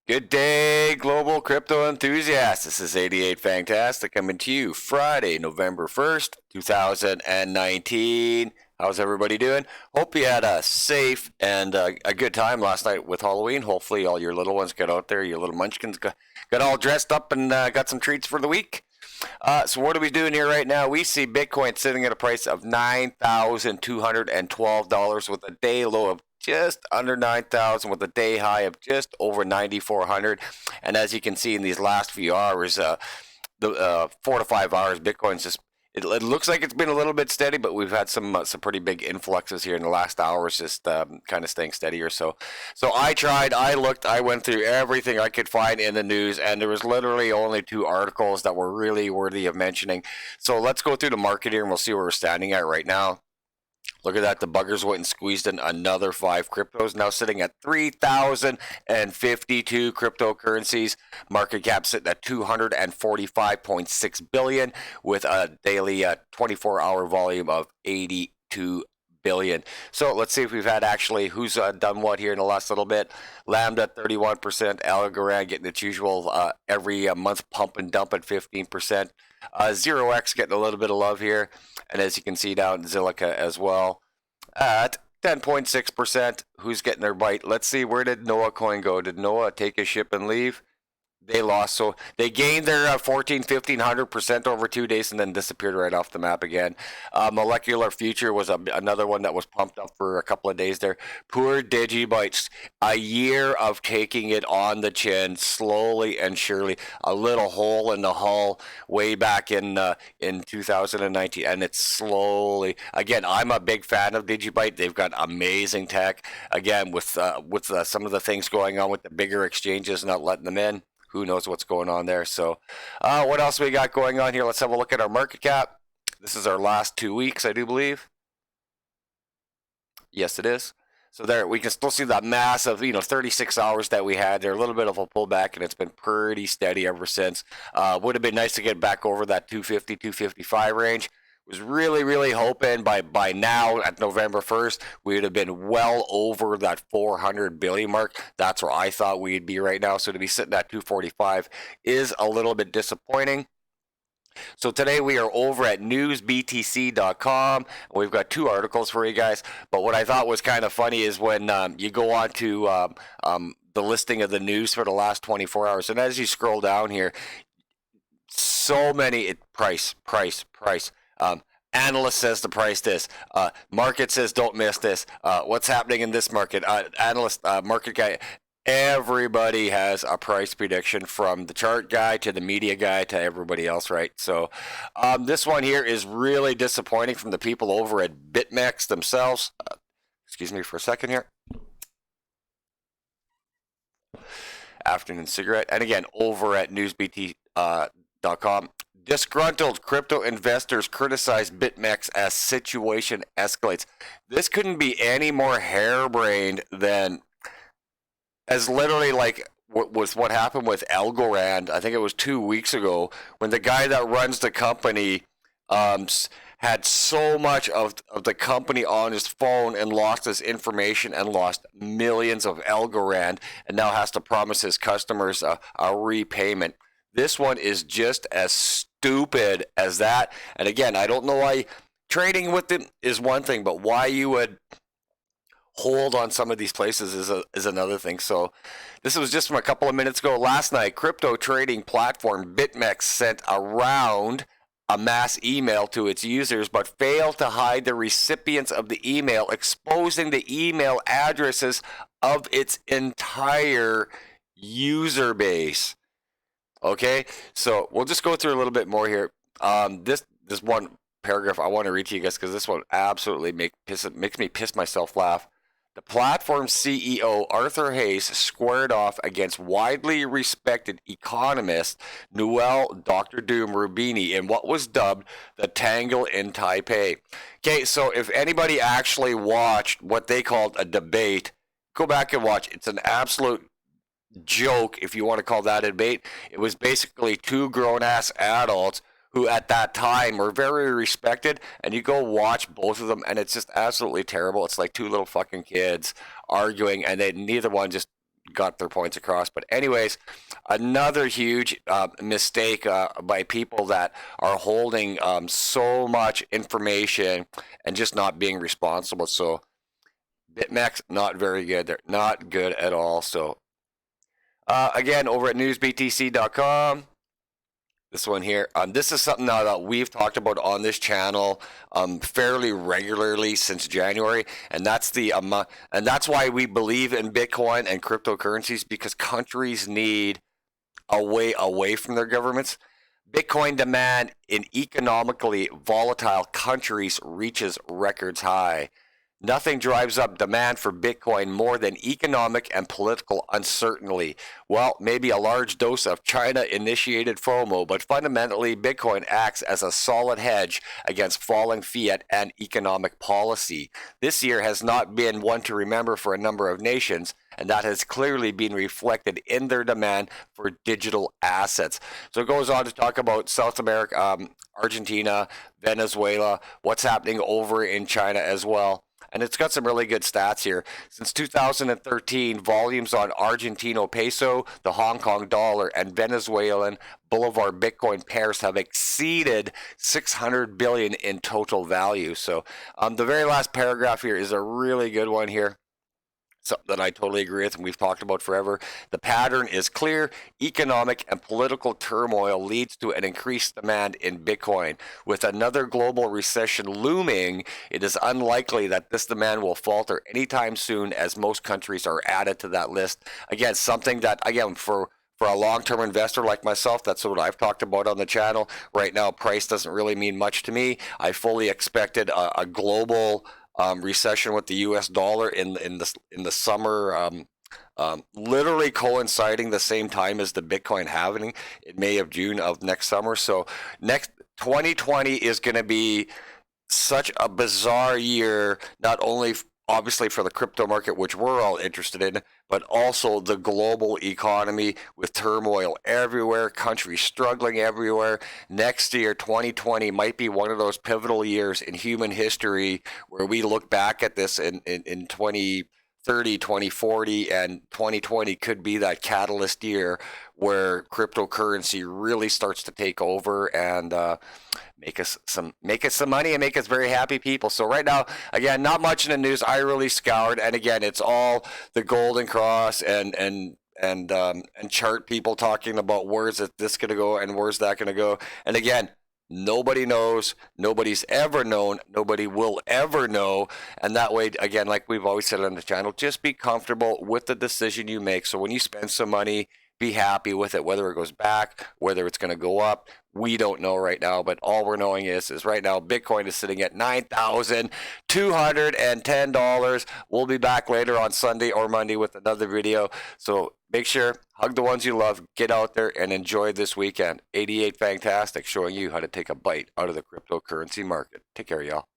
Good day, global crypto enthusiasts. This is 88 Fantastic coming to you Friday, November 1st, 2019. How's everybody doing? Hope you had a safe and a good time last night with Halloween. Hopefully, all your little ones got out there, your little munchkins got all dressed up and got some treats for the week. So what are we doing here right now? We see Bitcoin sitting at a price of $9,212 with a day low of just under 9,000 with a day high of just over 9,400. And as you can see in these last few hours, the 4 to 5 hours, Bitcoin's just it looks like it's been a little bit steady, but we've had some pretty big influxes here in the last hours, just kind of staying steadier. So I tried, I looked, I went through everything I could find in the news, and there was literally only 2 articles that were really worthy of mentioning. So let's go through the market here, and we'll see where we're standing at right now. Look at that. The buggers went and squeezed in another 5 cryptos, now sitting at 3,052 cryptocurrencies. Market cap sitting at 245.6 billion with a daily 24-hour volume of 82 billion. So let's see if we've had actually who's done what here in the last little bit. Lambda 31%, Algorand getting its usual every month pump and dump at 15%. 0x getting a little bit of love here, and as you can see down Zilliqa as well at 10.6%. Who's getting their bite? Let's see, where did Noah Coin go? Did Noah take his ship and leave? They lost, so they gained their 1,500% over 2 days and then disappeared right off the map again. Molecular Future was another one that was pumped up for a couple of days there. Poor Digibytes, a year of taking it on the chin, slowly and surely. A little hole in the hull way back in 2019, and it's slowly. Again, I'm a big fan of Digibyte. They've got amazing tech. Again, with some of the things going on with the bigger exchanges not letting them in. Who knows what's going on there? So what else we got going on here? Let's have a look at our market cap. This is our last 2 weeks, I do believe. Yes, it is. So there, we can still see that massive, 36 hours that we had there. A little bit of a pullback, and it's been pretty steady ever since. Would have been nice to get back over that 250, 255 range. Was really hoping by now at November 1st we would have been well over that 400 billion mark. That's where I thought we'd be right now. So to be sitting at 245 is a little bit disappointing. So today we are over at newsbtc.com. We've got 2 articles for you guys. But what I thought was kind of funny is when you go on to the listing of the news for the last 24 hours, and as you scroll down here, so many price. Analyst says the price this. Market says don't miss this. What's happening in this market? Analyst, market guy. Everybody has a price prediction, from the chart guy to the media guy to everybody else, right? So this one here is really disappointing from the people over at BitMex themselves. Excuse me for a second here. Afternoon cigarette. And again, over at newsbt.com. Disgruntled crypto investors criticize BitMex as situation escalates. This couldn't be any more harebrained than as literally like what happened with Algorand. I think it was 2 weeks ago when the guy that runs the company had so much of the company on his phone and lost his information and lost millions of Algorand and now has to promise his customers a repayment. This one is just as stupid as that. And again, I don't know why trading with them is one thing, but why you would hold on some of these places is another thing. So this was just from a couple of minutes ago. Last night, crypto trading platform BitMex sent around a mass email to its users, but failed to hide the recipients of the email, exposing the email addresses of its entire user base. Okay, so we'll just go through a little bit more here. This one paragraph I want to read to you guys because this one absolutely makes me piss myself laugh. The platform's CEO, Arthur Hayes, squared off against widely respected economist Noel Dr. Doom Rubini in what was dubbed the Tangle in Taipei. Okay, so if anybody actually watched what they called a debate, go back and watch. It's an absolute joke, if you want to call that a debate. It was basically 2 grown-ass adults who at that time were very respected, and you go watch both of them, and it's just absolutely terrible. It's like 2 little fucking kids arguing, and neither one just got their points across. But anyways, another huge mistake by people that are holding so much information and just not being responsible. So BitMex, not very good. They're not good at all. So again, over at newsbtc.com. This one here. This is something now that we've talked about on this channel fairly regularly since January, and that's and that's why we believe in Bitcoin and cryptocurrencies, because countries need a way away from their governments. Bitcoin demand in economically volatile countries reaches records high. Nothing drives up demand for Bitcoin more than economic and political uncertainty. Well, maybe a large dose of China-initiated FOMO, but fundamentally, Bitcoin acts as a solid hedge against falling fiat and economic policy. This year has not been one to remember for a number of nations, and that has clearly been reflected in their demand for digital assets. So it goes on to talk about South America, Argentina, Venezuela, what's happening over in China as well. And it's got some really good stats here. Since 2013, volumes on Argentino peso, the Hong Kong dollar, and Venezuelan Bolivar Bitcoin pairs have exceeded 600 billion in total value. So the very last paragraph here is a really good one here. Something that I totally agree with and we've talked about forever. The pattern is clear. Economic and political turmoil leads to an increased demand in Bitcoin. With another global recession looming, it is unlikely that this demand will falter anytime soon, as most countries are added to that list. Again, something that, again, for a long-term investor like myself, that's what I've talked about on the channel. Right now, price doesn't really mean much to me. I fully expected a global recession with the U.S. dollar in the summer, literally coinciding the same time as the Bitcoin halving in May of June of next summer. So next 2020 is going to be such a bizarre year, not only obviously for the crypto market, which we're all interested in, but also the global economy with turmoil everywhere, countries struggling everywhere. Next year, 2020, might be one of those pivotal years in human history where we look back at this in 2030, 2040, and 2020 could be that catalyst year where cryptocurrency really starts to take over and make us some money and make us very happy people. So right now, again, not much in the news. I really scoured, and again, it's all the Golden Cross and chart people talking about where's this going to go and where's that going to go. And again, nobody knows, nobody's ever known, nobody will ever know. And that way, again, like we've always said on the channel, just be comfortable with the decision you make. So when you spend some money, be happy with it, whether it goes back, whether it's going to go up. We don't know right now, but all we're knowing is right now Bitcoin is sitting at $9,210. We'll be back later on Sunday or Monday with another video. So make sure, hug the ones you love, get out there and enjoy this weekend. 88 Fantastic, showing you how to take a bite out of the cryptocurrency market. Take care, y'all.